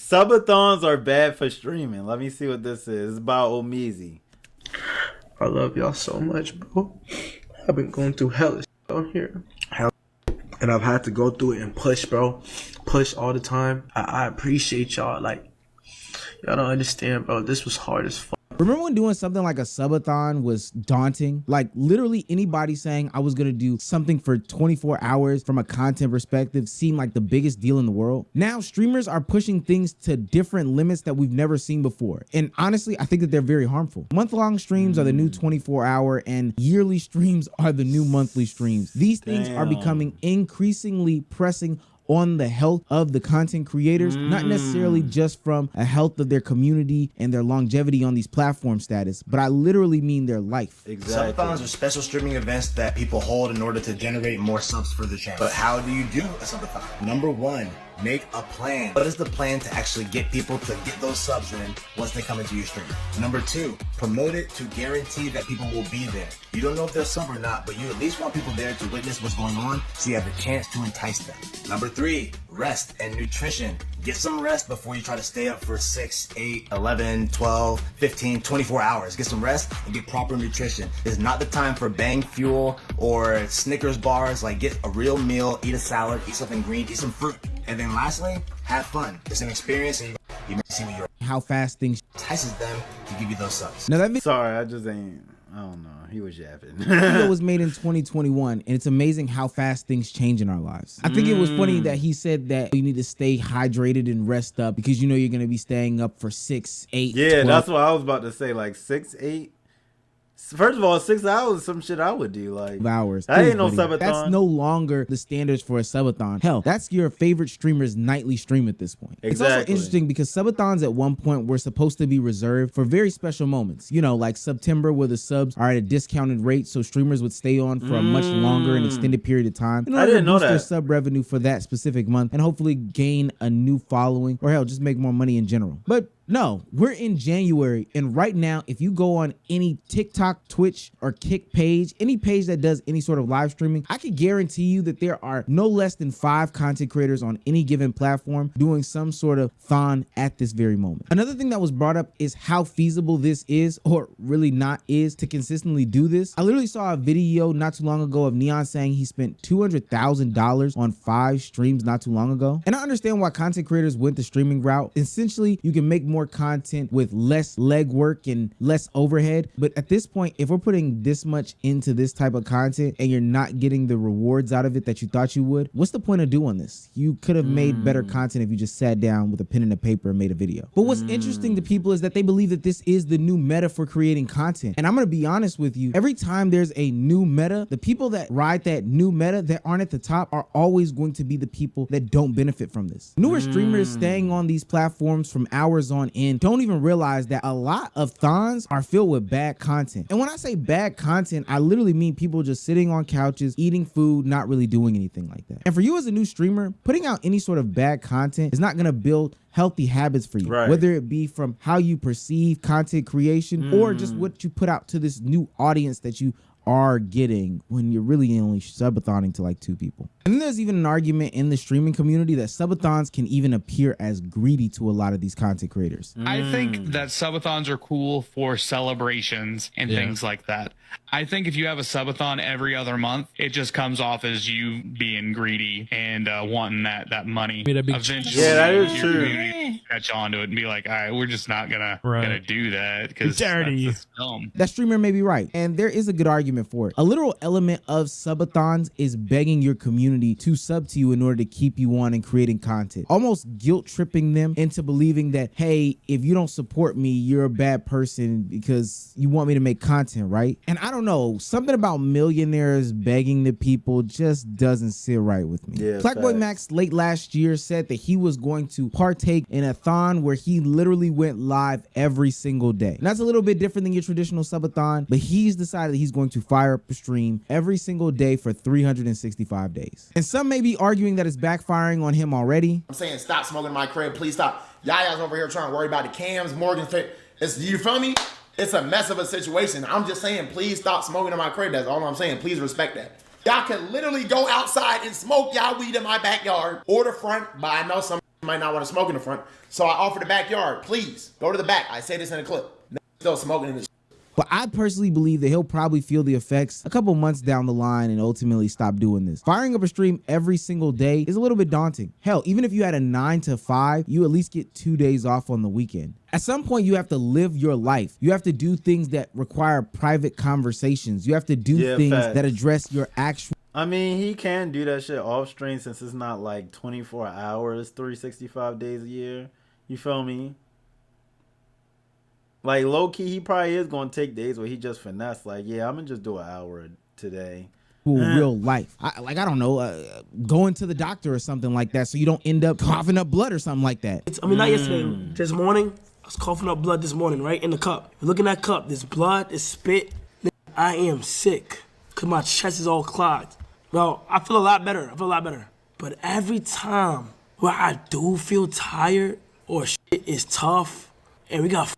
Subathons are bad for streaming. Let me see what this is. It's about Omizi. I love y'all so much, bro. I've been going through hell out here. Hell. And I've had to go through it and push, bro. Push all the time. I appreciate y'all. Like, y'all don't understand, bro. This was hard as fuck. Remember when doing something like a subathon was daunting? Like literally anybody saying I was gonna do something for 24 hours from a content perspective seemed like the biggest deal in the world. Now streamers are pushing things to different limits that we've never seen before. And honestly, I think that they're very harmful. Month-long streams are the new 24-hour and yearly streams are the new monthly streams. These things are becoming increasingly pressing on the health of the content creators, not necessarily just from a health of their community and their longevity on these platform status, but I literally mean their life. Exactly. Subathons are special streaming events that people hold in order to generate more subs for the channel. But how do you do a subathon? Number one, make a plan. What is the plan to actually get people to get those subs in once they come into your stream? Number two, promote it to guarantee that people will be there. You don't know if they're sub or not, but you at least want people there to witness what's going on so you have the chance to entice them. Number three, rest and nutrition. Get some rest before you try to stay up for 6, 8, 11, 12, 15, 24 hours. Get some rest and get proper nutrition. It's not the time for bang fuel or Snickers bars. Like, get a real meal, eat a salad, eat something green, eat some fruit. And then lastly, have fun. It's an experience and you may see what you're How fast things entices them to give you those subs. Now that Sorry, I just ain't. I don't know. He was yapping. video was made in 2021, and it's amazing how fast things change in our lives. I think it was funny that he said that you need to stay hydrated and rest up because you know you're going to be staying up for 6, 8, Yeah, 12 that's what I was about to say. Like 6, 8. First of all, 6 hours, some shit I would do. Like hours. That ain't Please, no buddy. subathon. That's no longer the standards for a subathon. Hell, that's your favorite streamer's nightly stream at this point. It's also Exactly. interesting because subathons at one point were supposed to be reserved for very special moments. You know, like September where the subs are at a discounted rate, so streamers would stay on for a much longer and extended period of time in order didn't to know boost their that. sub revenue for that specific month and hopefully gain a new following or hell, just make more money in general. But no, we're in January, and right now, if you go on any TikTok, Twitch, or Kick page, any page that does any sort of live streaming, I can guarantee you that there are no less than 5 content creators on any given platform doing some sort of thon at this very moment. Another thing that was brought up is how feasible this is, or really not is, to consistently do this. I literally saw a video not too long ago of Neon saying he spent $200,000 on 5 streams not too long ago. And I understand why content creators went the streaming route. Essentially, you can make more content with less legwork and less overhead. But at this point, if we're putting this much into this type of content and you're not getting the rewards out of it that you thought you would, what's the point of doing this? You could have made better content if you just sat down with a pen and a paper and made a video. But what's interesting to people is that they believe that this is the new meta for creating content. And I'm gonna be honest with you, every time there's a new meta, the people that ride that new meta that aren't at the top are always going to be the people that don't benefit from this. Newer streamers staying on these platforms from hours on end don't even realize that a lot of thons are filled with bad content. And when I say bad content, I literally mean people just sitting on couches, eating food, not really doing anything like that. And for you as a new streamer, putting out any sort of bad content is not gonna build healthy habits for you, Right. whether it be from how you perceive content creation or just what you put out to this new audience that you are getting when you're really only subathoning to like 2 people. And then there's even an argument in the streaming community that subathons can even appear as greedy to a lot of these content creators. I think that subathons are cool for celebrations and things like that. I think if you have a subathon every other month, it just comes off as you being greedy and wanting that money. Eventually, Yeah, that is your true. community catch on to it and be like, all right, we're just not gonna do that because that's dumb. That streamer may be right, and there is a good argument for it. A literal element of subathons is begging your community to sub to you in order to keep you on and creating content, almost guilt tripping them into believing that, hey, if you don't support me, you're a bad person because you want me to make content, right? And I don't know, something about millionaires begging the people just doesn't sit right with me. Yeah, Blackboy facts. Max late last year said that he was going to partake in a thon where he literally went live every single day. And that's a little bit different than your traditional subathon, but he's decided that he's going to fire up a stream every single day for 365 days. And some may be arguing that it's backfiring on him already. I'm saying stop smoking in my crib, please stop. Y'all over here trying to worry about the cams, Morgan Fit. You feel me? It's a mess of a situation. I'm just saying, please stop smoking in my crib. That's all I'm saying. Please respect that. Y'all can literally go outside and smoke y'all weed in my backyard or the front, but I know some might not want to smoke in the front. So I offer the backyard. Please go to the back. I say this in a clip. Still smoking in the. But I personally believe that he'll probably feel the effects a couple months down the line and ultimately stop doing this. Firing up a stream every single day is a little bit daunting. Hell, even if you had a 9 to 5, you at least get 2 days off on the weekend. At some point, you have to live your life. You have to do things that require private conversations. You have to do things that address your actual. I mean, he can do that shit off stream since it's not like 24 hours, 365 days a year. You feel me? Like, low-key, he probably is going to take days where he just finesse. Like, yeah, I'm going to just do an hour today. Real life. I don't know, going to the doctor or something like that so you don't end up coughing up blood or something like that. Not yesterday. This morning, I was coughing up blood this morning, right, in the cup. Look in that cup. There's blood, there's spit. I am sick because my chest is all clogged. Well, I feel a lot better. But every time where I do feel tired or shit is tough and we got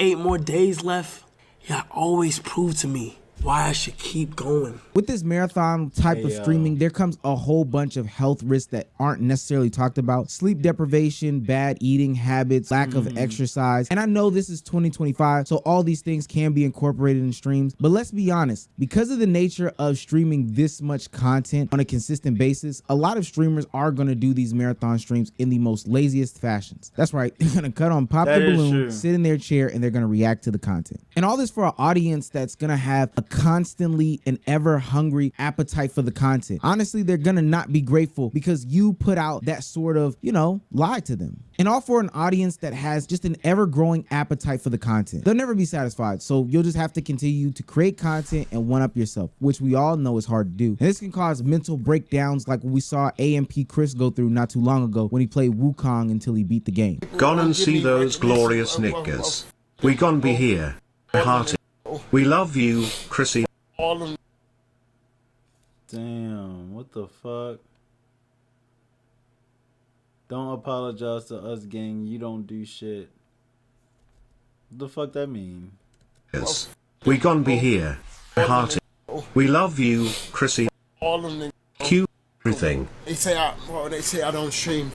8 more days left, y'all always prove to me why I should keep going. With this marathon type of streaming, there comes a whole bunch of health risks that aren't necessarily talked about. Sleep deprivation, bad eating habits, lack of exercise. And I know this is 2025, so all these things can be incorporated in streams. But let's be honest, because of the nature of streaming this much content on a consistent basis, a lot of streamers are going to do these marathon streams in the most laziest fashions. That's right. They're going to cut on, pop the balloon, sit in their chair, and they're going to react to the content. And all this for an audience that's going to have a constantly and ever hungry appetite for the content. Honestly, they're gonna not be grateful because you put out that sort of, lie to them. And all for an audience that has just an ever-growing appetite for the content. They'll never be satisfied, so you'll just have to continue to create content and one-up yourself, which we all know is hard to do. And this can cause mental breakdowns like what we saw AMP Chris go through not too long ago when he played Wukong until he beat the game. Gone and see those glorious niggas. We gon' be here. Hearty. We love you, Chrissy. Damn, what the fuck? Don't apologize to us, gang. You don't do shit. What the fuck that mean? Yes. We gon' be here. Hearty. We love you, Chrissy. Q everything. They say I don't stream.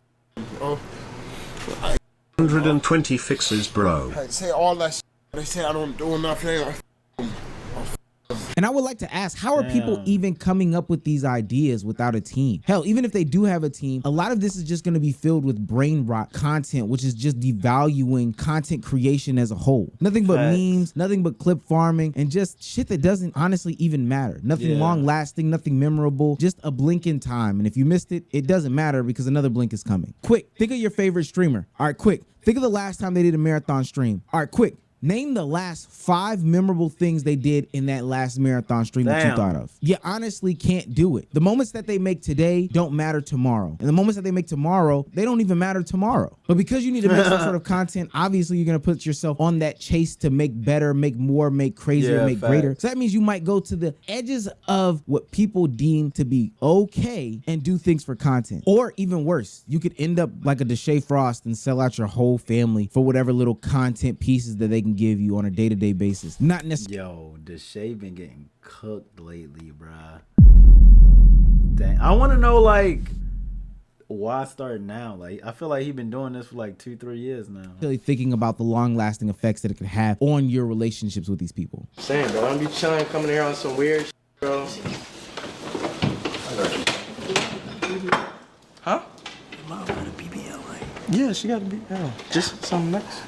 120 fixes, bro. They say all that shit. They say I don't do nothing. And I would like to ask, how are people even coming up with these ideas without a team? Hell, even if they do have a team, a lot of this is just going to be filled with brain rot content, which is just devaluing content creation as a whole. Nothing but memes, nothing but clip farming, and just shit that doesn't honestly even matter. Nothing long lasting, nothing memorable, just a blink in time. And if you missed it, it doesn't matter because another blink is coming. Quick, think of your favorite streamer. All right, quick. Think of the last time they did a marathon stream. All right, quick. Name the last 5 memorable things they did in that last marathon stream that you thought of. You honestly can't do it. The moments that they make today don't matter tomorrow. And the moments that they make tomorrow, they don't even matter tomorrow. But because you need to make some sort of content, obviously you're going to put yourself on that chase to make better, make more, make crazier, make greater. So that means you might go to the edges of what people deem to be okay and do things for content. Or even worse, you could end up like a Deshae Frost and sell out your whole family for whatever little content pieces that they can give you on a day-to-day basis. Not necessarily. Yo, Deshae been getting cooked lately, bruh. Dang, I want to know why start now? I feel like he been doing this for 2-3 years now. Really thinking about the long-lasting effects that it could have on your relationships with these people. Saying, bro, don't be chilling, coming here on some weird shit, bro. Huh? Mom got a BBL, right? Yeah, she got a BBL. Just something nice.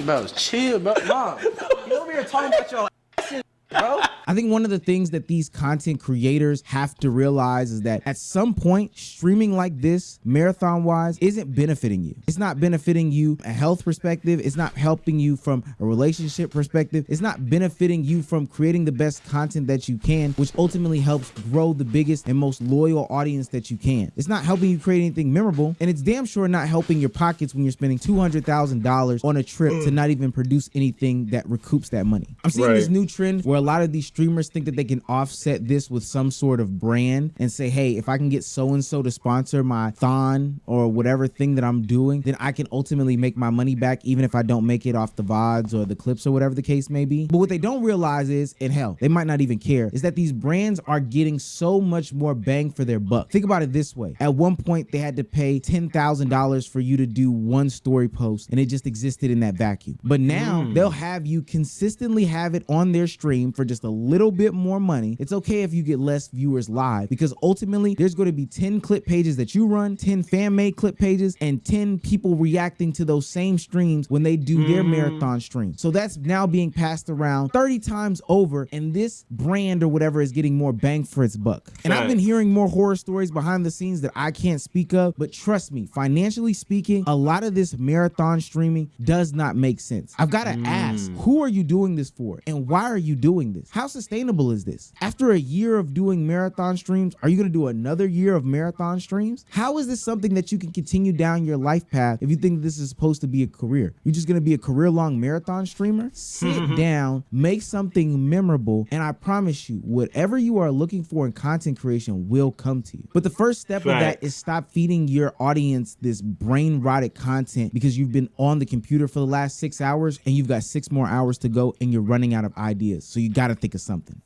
Bro, chill, bro. Mom, you over here talking about your shit, bro. I think one of the things that these content creators have to realize is that at some point, streaming like this, marathon-wise, isn't benefiting you. It's not benefiting you a health perspective. It's not helping you from a relationship perspective. It's not benefiting you from creating the best content that you can, which ultimately helps grow the biggest and most loyal audience that you can. It's not helping you create anything memorable, and it's damn sure not helping your pockets when you're spending $200,000 on a trip to not even produce anything that recoups that money. I'm seeing this new trend where a lot of these streamers think that they can offset this with some sort of brand and say, hey, if I can get so-and-so to sponsor my thon or whatever thing that I'm doing, then I can ultimately make my money back even if I don't make it off the VODs or the clips or whatever the case may be. But what they don't realize is, and hell, they might not even care, is that these brands are getting so much more bang for their buck. Think about it this way. At one point, they had to pay $10,000 for you to do one story post, and it just existed in that vacuum. But now they'll have you consistently have it on their stream for just a little bit more money. It's okay if you get less viewers live, because ultimately there's going to be 10 clip pages that you run, 10 fan-made clip pages, and 10 people reacting to those same streams when they do their marathon stream. So that's now being passed around 30 times over, and this brand or whatever is getting more bang for its buck. And I've been hearing more horror stories behind the scenes that I can't speak of, but trust me, financially speaking, a lot of this marathon streaming does not make sense. I've got to ask, who are you doing this for? And why are you doing this? How sustainable is this? After a year of doing marathon streams, are you going to do another year of marathon streams? How is this something that you can continue down your life path if you think this is supposed to be a career? You're just going to be a career-long marathon streamer? Sit down, make something memorable, and I promise you, whatever you are looking for in content creation will come to you. But the first step of that is stop feeding your audience this brain-rotted content because you've been on the computer for the last 6 hours and you've got 6 more hours to go and you're running out of ideas. So you got to think of something.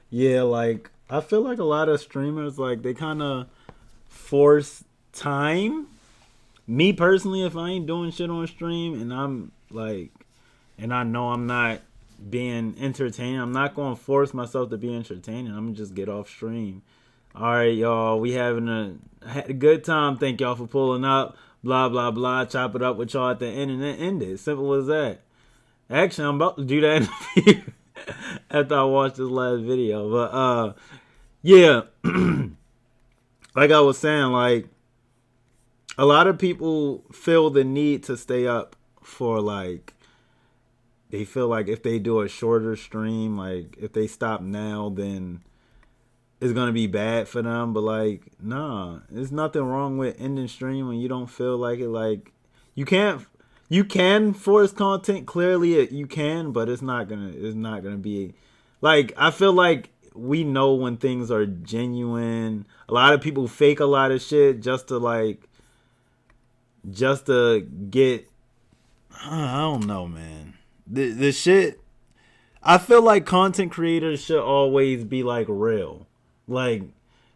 Yeah, like I feel like a lot of streamers, like they kind of force time. Me personally, if I ain't doing shit on stream and I'm like, and I know I'm not being entertaining, I'm not going to force myself to be entertaining. I'm going to just get off stream. All right, y'all, we had a good time. Thank y'all for pulling up. Blah, blah, blah. Chop it up with y'all at the end and then end it. Simple as that. Actually, I'm about to do that in a few after I watch this last video. But, yeah, like I was saying, like, a lot of people feel the need to stay up for, like, they feel like if they do a shorter stream, like, if they stop now, then it's going to be bad for them. But, like, nah, there's nothing wrong with ending stream when you don't feel like it. Like, you can force content, clearly you can, but it's not gonna be, like, I feel like we know when things are genuine. A lot of people fake a lot of shit just to get, I don't know, man. The shit, I feel like content creators should always be, like, real. Like,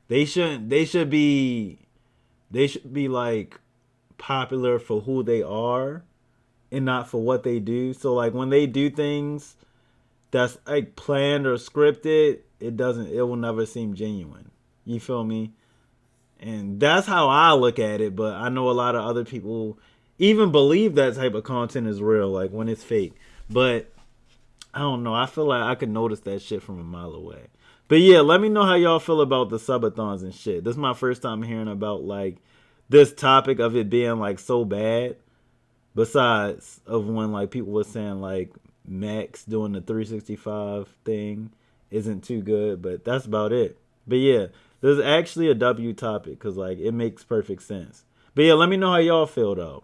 they should be like popular for who they are and not for what they do. So, like, when they do things that's, like, planned or scripted, it will never seem genuine. You feel me? And that's how I look at it, but I know a lot of other people even believe that type of content is real, like when it's fake. But I don't know. I feel like I could notice that shit from a mile away. But yeah, let me know how y'all feel about the subathons and shit. This is my first time hearing about, like, this topic of it being, like, so bad. Besides of when, like, people were saying, like, Max doing the 365 thing isn't too good. But that's about it. But yeah, there's actually a W topic because, like, it makes perfect sense. But yeah, let me know how y'all feel, though.